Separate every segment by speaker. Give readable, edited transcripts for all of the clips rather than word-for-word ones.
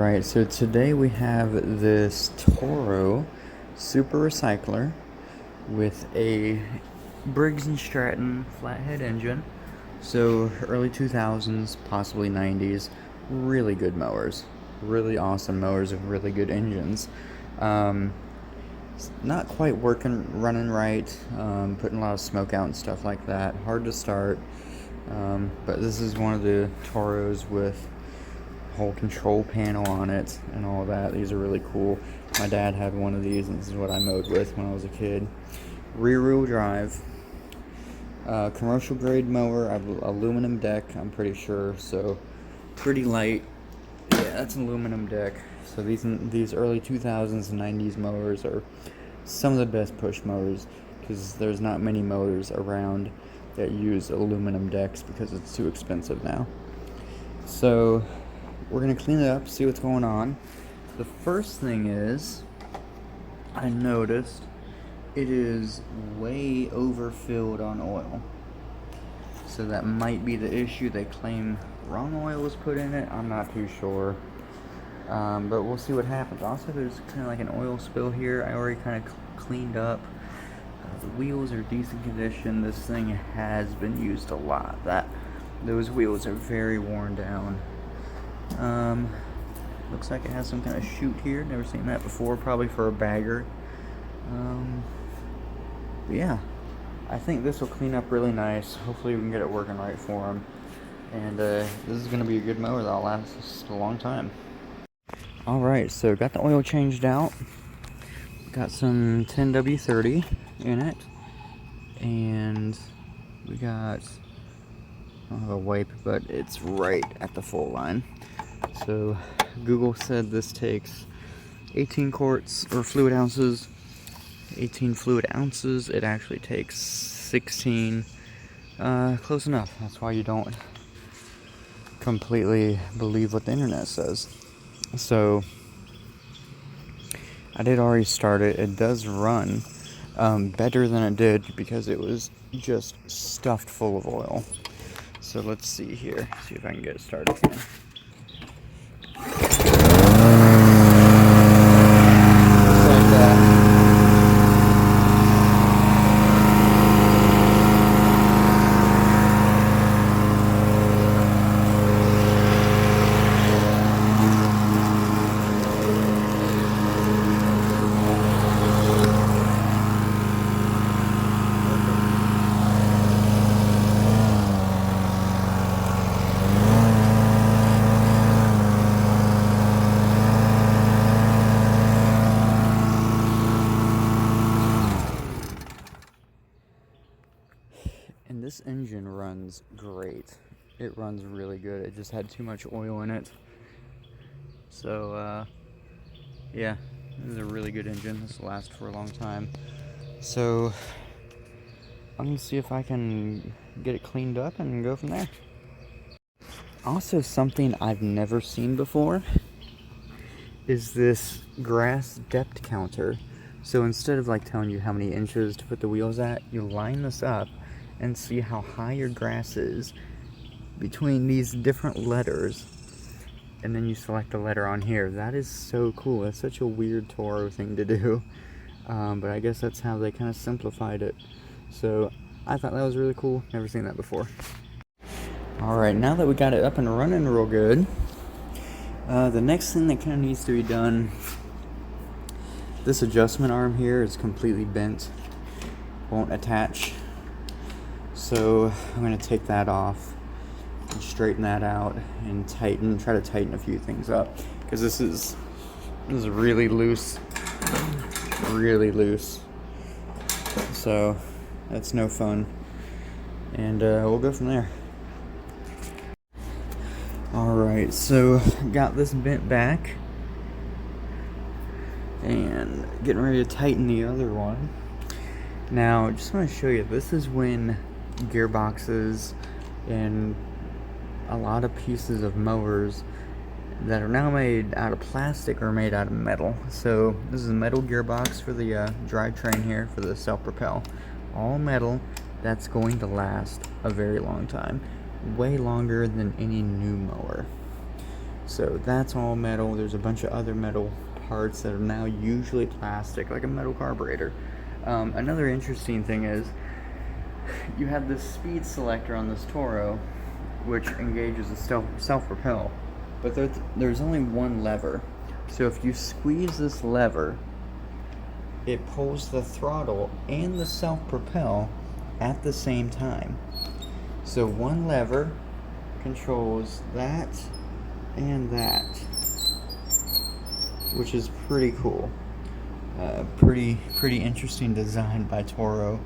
Speaker 1: Alright, so today we have this Toro Super Recycler with a Briggs & Stratton flathead engine. So early 2000s, possibly 90s, really good mowers. Really awesome mowers with really good engines. It's not quite running right, putting a lot of smoke out and stuff like that. Hard to start, but this is one of the Toros with whole control panel on it and all that. These are really cool. My dad had one of these, and this is what I mowed with when I was a kid. Rear wheel drive, commercial grade mower, aluminum deck, I'm pretty sure, so pretty light. Yeah, that's an aluminum deck. So these early 2000s and 90s mowers are some of the best push mowers, because there's not many mowers around that use aluminum decks because it's too expensive now. So we're going to clean it up, see what's going on. The first thing is, I noticed it is way overfilled on oil. So that might be the issue. They claim wrong oil was put in it. I'm not too sure. But we'll see what happens. Also, there's kind of like an oil spill here. I already kind of cleaned up. The wheels are decent condition. This thing has been used a lot. Those wheels are very worn down. Looks like it has some kind of chute here. Never seen that before. Probably for a bagger. But yeah, I think this will clean up really nice. Hopefully we can get it working right for him. And this is going to be a good mower that'll last us a long time. Alright, so got the oil changed out. Got some 10W30 in it. And we got, I don't have a wipe, but it's right at the full line. So Google said this takes 18 quarts or fluid ounces. 18 fluid ounces. It actually takes 16. Close enough. That's why you don't completely believe what the internet says. So I did already start it. It does run better than it did because it was just stuffed full of oil. So let's see here. See if I can get it started again. And this engine runs great. It runs really good. It just had too much oil in it. So, yeah, this is a really good engine. This will last for a long time. So, I'm going to see if I can get it cleaned up and go from there. Also, something I've never seen before is this grass depth counter. So instead of like telling you how many inches to put the wheels at, you line this up and see how high your grass is between these different letters, and then you select the letter on here. That is so cool. That's such a weird Toro thing to do, but I guess that's how they kind of simplified it. So I thought that was really cool. Never seen that before. Alright, now that we got it up and running real good, the next thing that kind of needs to be done, this adjustment arm here is completely bent, won't attach. So I'm going to take that off and straighten that out and try to tighten a few things up, because this is really loose, so that's no fun, and we'll go from there. Alright, so got this bent back and getting ready to tighten the other one. Now, just want to show you, this is when gearboxes and a lot of pieces of mowers that are now made out of plastic are made out of metal. So this is a metal gearbox for the drivetrain here for the self-propel. All metal. That's going to last a very long time. Way longer than any new mower. So that's all metal. There's a bunch of other metal parts that are now usually plastic, like a metal carburetor. Another interesting thing is you have this speed selector on this Toro, which engages the self-propel, but there's only one lever. So if you squeeze this lever, it pulls the throttle and the self-propel at the same time. So one lever controls that and that, which is pretty cool. Pretty interesting design by Toro.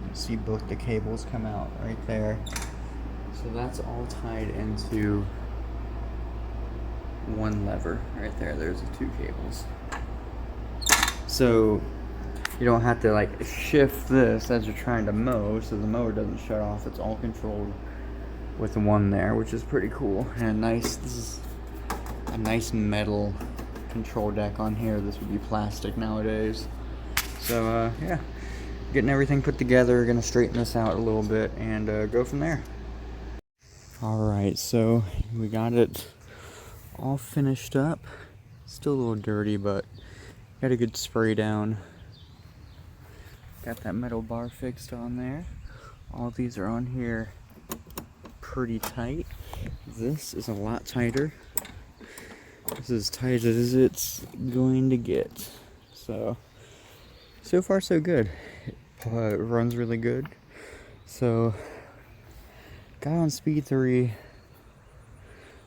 Speaker 1: You see both the cables come out right there. So that's all tied into one lever right there. There's the two cables. So you don't have to like shift this as you're trying to mow, so the mower doesn't shut off. It's all controlled with the one there, which is pretty cool. And this is a nice metal control deck on here. This would be plastic nowadays. So yeah, getting everything put together, gonna straighten this out a little bit and go from there. Alright, so we got it all finished up. Still a little dirty, but got a good spray down. Got that metal bar fixed on there. All these are on here pretty tight. This is a lot tighter. This is as tight as it's going to get. So far so good. It runs really good. So got on speed 3,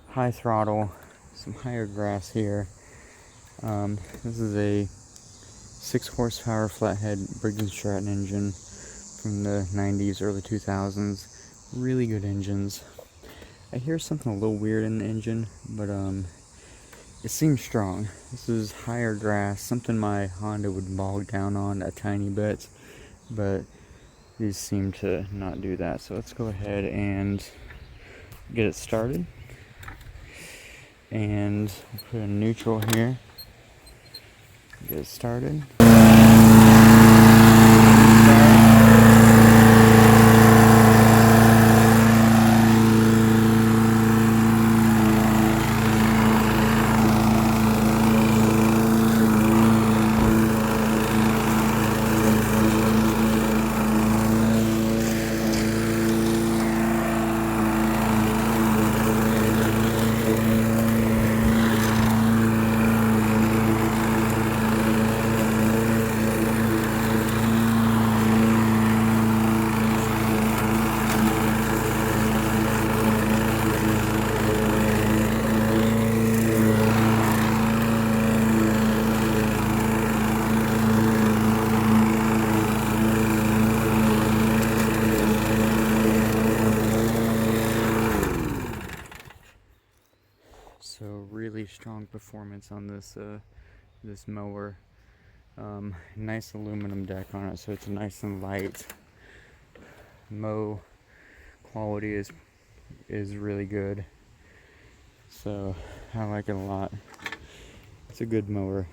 Speaker 1: high throttle, some higher grass here. This is a 6 horsepower flathead Briggs & Stratton engine from the 90s, early 2000s. Really good engines. I hear something a little weird in the engine, but it seems strong. This is higher grass, something my Honda would bog down on a tiny bit, but these seem to not do that. So let's go ahead and get it started. And we'll put a neutral here. Get it started. So really strong performance on this mower. Nice aluminum deck on it, so it's nice and light. Mow quality is really good. So I like it a lot. It's a good mower.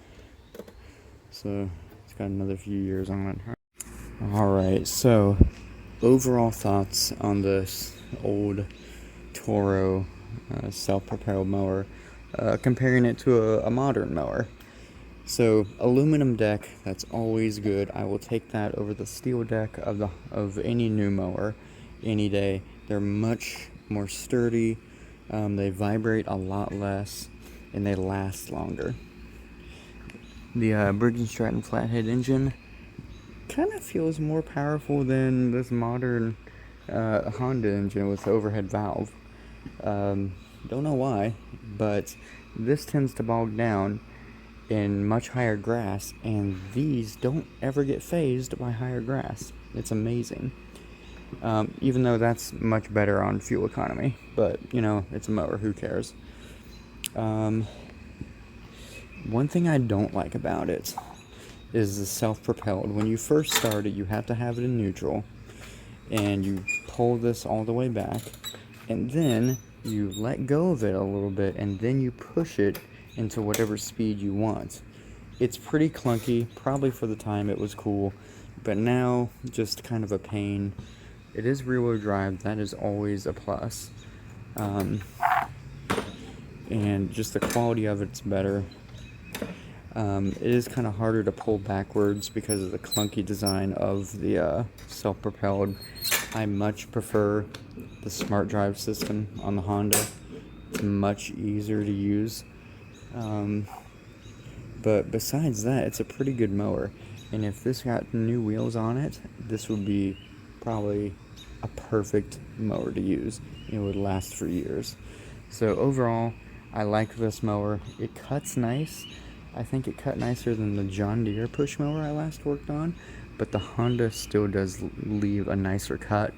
Speaker 1: So it's got another few years on it. Alright, so overall thoughts on this old Toro self-propelled mower, comparing it to a modern mower. So aluminum deck, that's always good. I will take that over the steel deck of any new mower any day. They're much more sturdy, they vibrate a lot less, and they last longer. The Briggs & Stratton flathead engine kind of feels more powerful than this modern Honda engine with the overhead valve. Don't know why, but this tends to bog down in much higher grass, and these don't ever get phased by higher grass. It's amazing. Even though that's much better on fuel economy, but you know, it's a mower, who cares? One thing I don't like about it is the self-propelled. When you first start it, you have to have it in neutral, and you pull this all the way back, and then you let go of it a little bit, and then you push it into whatever speed you want. It's pretty clunky. Probably for the time it was cool, but now just kind of a pain. It is rear-wheel drive. That is always a plus. And and just the quality of it's better. It is kind of harder to pull backwards because of the clunky design of the self-propelled. I much prefer the smart drive system on the Honda. It's much easier to use. But besides that, it's a pretty good mower. And if this got new wheels on it, this would be probably a perfect mower to use. It would last for years. So overall, I like this mower. It cuts nice. I think it cut nicer than the John Deere push mower I last worked on, but the Honda still does leave a nicer cut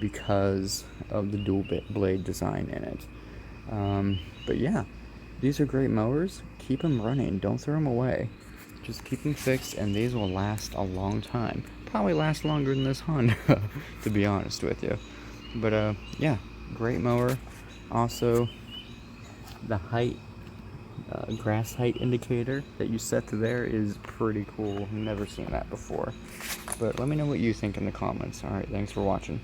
Speaker 1: because of the dual blade design in it. But yeah, these are great mowers. Keep them running. Don't throw them away. Just keep them fixed, and these will last a long time. Probably last longer than this Honda, to be honest with you. But yeah, great mower. Also, the height, grass height indicator that you set to there is pretty cool. Never seen that before. But let me know what you think in the comments. Alright, thanks for watching.